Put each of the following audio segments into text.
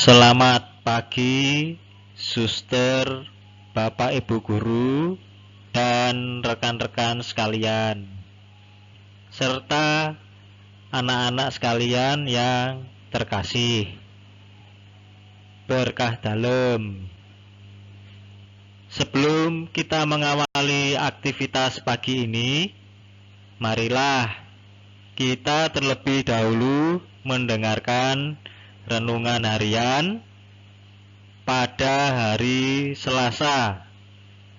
Selamat pagi, suster, Bapak Ibu guru, dan rekan-rekan sekalian, serta anak-anak sekalian yang terkasih. Berkah dalem. Sebelum kita mengawali aktivitas pagi ini, marilah kita terlebih dahulu mendengarkan renungan harian pada hari Selasa,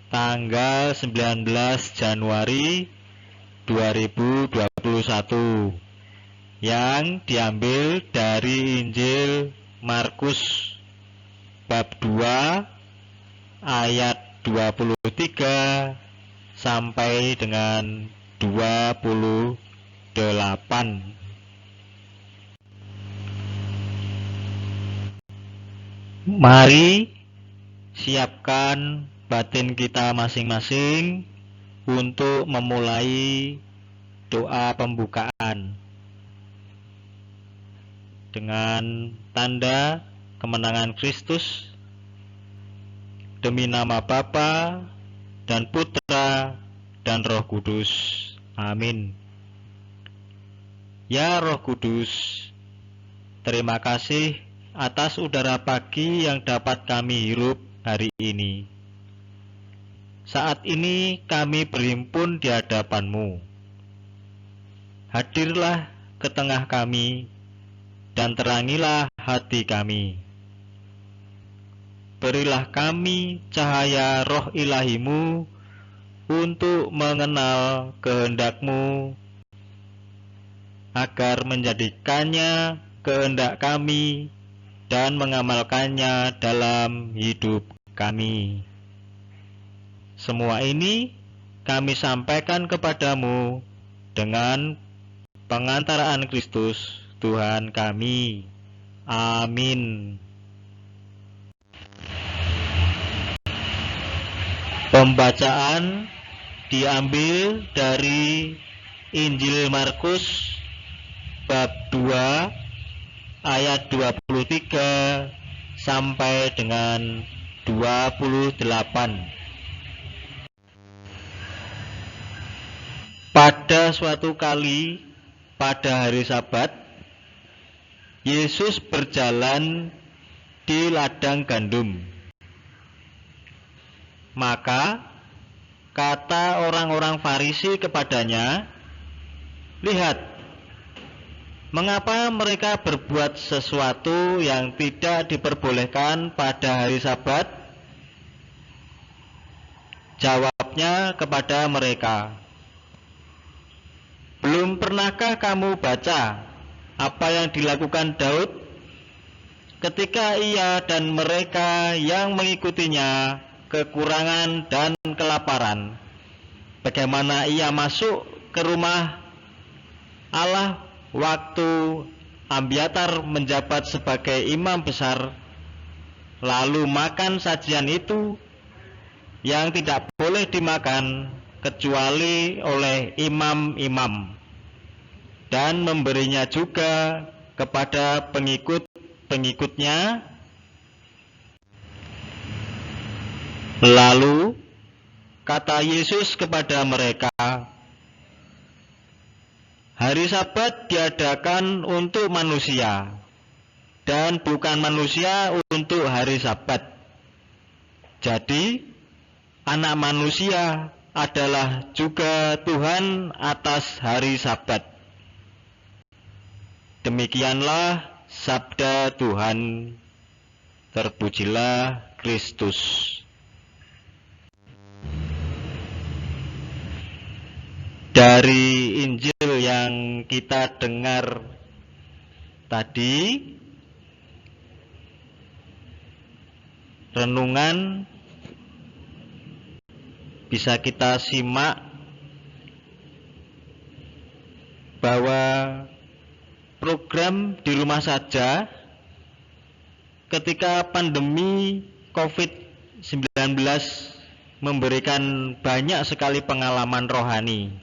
tanggal 19 Januari 2021, yang diambil dari Injil Markus bab 2 ayat 23 sampai dengan 28. Mari siapkan batin kita masing-masing untuk memulai doa pembukaan dengan tanda kemenangan Kristus, demi nama Bapa dan Putra dan Roh Kudus. Amin. Ya Roh Kudus, terima kasih atas udara pagi yang dapat kami hirup hari ini. Saat ini kami berhimpun di hadapan-Mu. Hadirlah ke tengah kami dan terangilah hati kami. Berilah kami cahaya roh ilahi-Mu untuk mengenal kehendak-Mu, agar menjadikannya kehendak kami dan mengamalkannya dalam hidup kami. Semua ini kami sampaikan kepadamu dengan pengantaraan Kristus Tuhan kami. Amin. Pembacaan diambil dari Injil Markus bab 2 ayat 23 sampai dengan 28. Pada suatu kali pada hari Sabat, Yesus berjalan di ladang gandum. Maka kata orang-orang Farisi kepadanya, "Lihat, mengapa mereka berbuat sesuatu yang tidak diperbolehkan pada hari Sabat?" Jawabnya kepada mereka, "Belum pernahkah kamu baca apa yang dilakukan Daud ketika ia dan mereka yang mengikutinya kekurangan dan kelaparan? Bagaimana ia masuk ke rumah Allah waktu Abiatar menjabat sebagai imam besar, lalu makan sajian itu yang tidak boleh dimakan kecuali oleh imam-imam, dan memberinya juga kepada pengikut-pengikutnya." Lalu kata Yesus kepada mereka, "Hari Sabat diadakan untuk manusia, dan bukan manusia untuk hari Sabat. Jadi, Anak Manusia adalah juga Tuhan atas hari Sabat." Demikianlah sabda Tuhan. Terpujilah Kristus. Dari Injil yang kita dengar tadi, renungan bisa kita simak bahwa program di rumah saja ketika pandemi COVID-19 memberikan banyak sekali pengalaman rohani.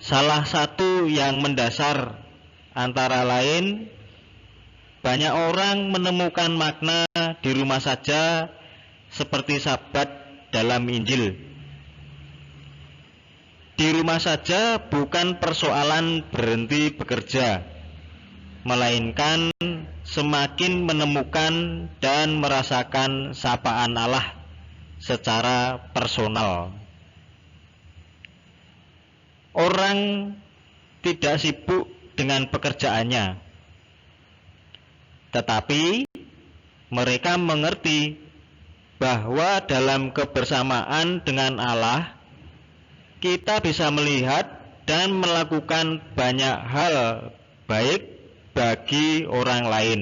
Salah satu yang mendasar antara lain banyak orang menemukan makna di rumah saja seperti Sabat dalam Injil. Di rumah saja bukan persoalan berhenti bekerja, melainkan semakin menemukan dan merasakan sapaan Allah secara personal. Orang tidak sibuk dengan pekerjaannya, tetapi mereka mengerti bahwa dalam kebersamaan dengan Allah, kita bisa melihat dan melakukan banyak hal baik bagi orang lain.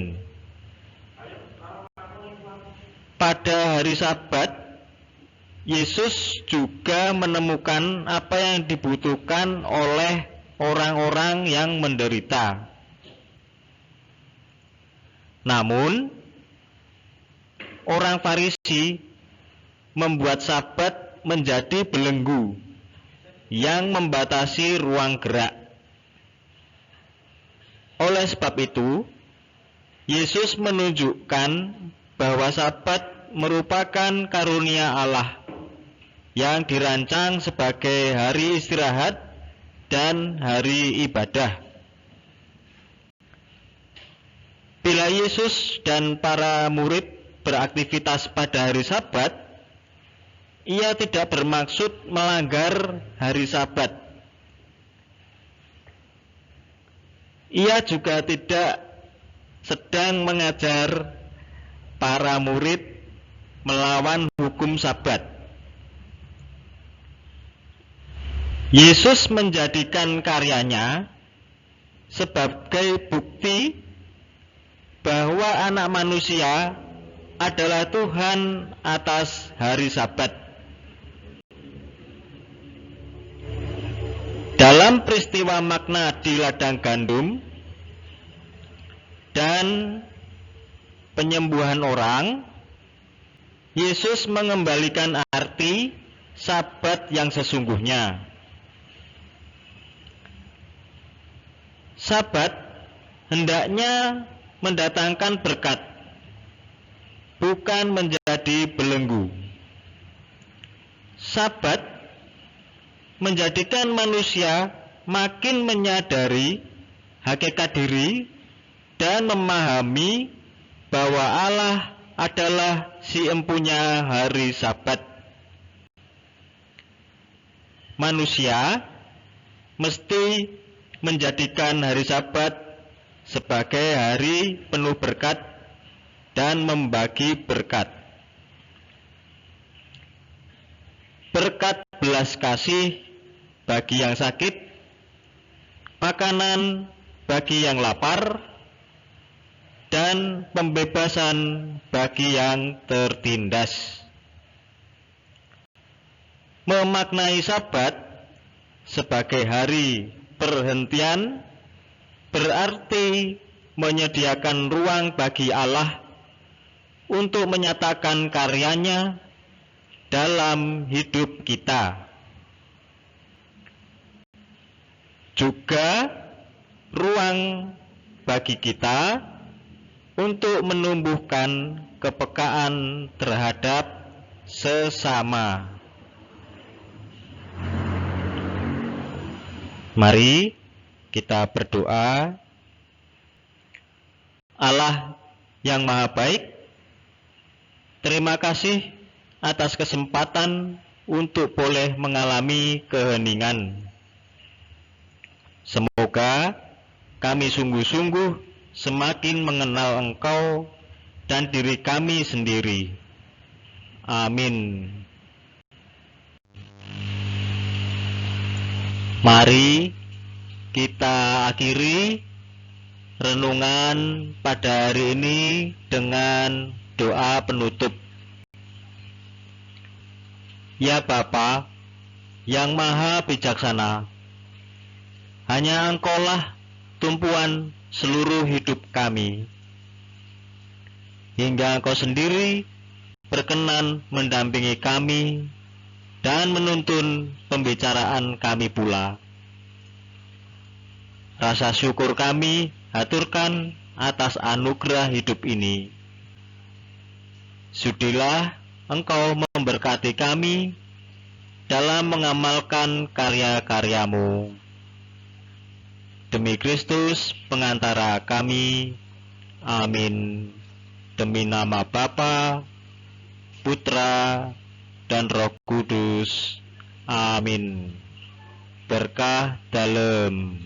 Pada hari Sabat, Yesus juga menemukan apa yang dibutuhkan oleh orang-orang yang menderita. Namun, orang Farisi membuat Sabat menjadi belenggu yang membatasi ruang gerak. Oleh sebab itu, Yesus menunjukkan bahwa Sabat merupakan karunia Allah yang dirancang sebagai hari istirahat dan hari ibadah. Bila Yesus dan para murid beraktivitas pada hari Sabat, Ia tidak bermaksud melanggar hari Sabat. Ia juga tidak sedang mengajar para murid melawan hukum Sabat. Yesus menjadikan karyanya sebagai bukti bahwa Anak Manusia adalah Tuhan atas hari Sabat. Dalam peristiwa makna di ladang gandum dan penyembuhan orang, Yesus mengembalikan arti Sabat yang sesungguhnya. Sabat hendaknya mendatangkan berkat, bukan menjadi belenggu. Sabat menjadikan manusia makin menyadari hakikat diri dan memahami bahwa Allah adalah si empunya hari Sabat. Manusia mesti menjadikan hari Sabat sebagai hari penuh berkat dan membagi berkat. Berkat belas kasih bagi yang sakit, makanan bagi yang lapar, dan pembebasan bagi yang tertindas. Memaknai Sabat sebagai hari perhentian berarti menyediakan ruang bagi Allah untuk menyatakan karyanya dalam hidup kita. Juga ruang bagi kita untuk menumbuhkan kepekaan terhadap sesama. Mari kita berdoa. Allah yang Maha Baik, terima kasih atas kesempatan untuk boleh mengalami keheningan. Semoga kami sungguh-sungguh semakin mengenal Engkau dan diri kami sendiri. Amin. Mari kita akhiri renungan pada hari ini dengan doa penutup. Ya Bapa yang Maha Bijaksana, hanya Engkaulah tumpuan seluruh hidup kami. Hingga Engkau sendiri berkenan mendampingi kami dan menuntun pembicaraan kami pula. Rasa syukur kami haturkan atas anugerah hidup ini. Sudilah Engkau memberkati kami dalam mengamalkan karya-karyamu. Demi Kristus pengantara kami. Amin. Demi nama Bapa, Putra, dan Roh Kudus. Amin. Berkah dalem.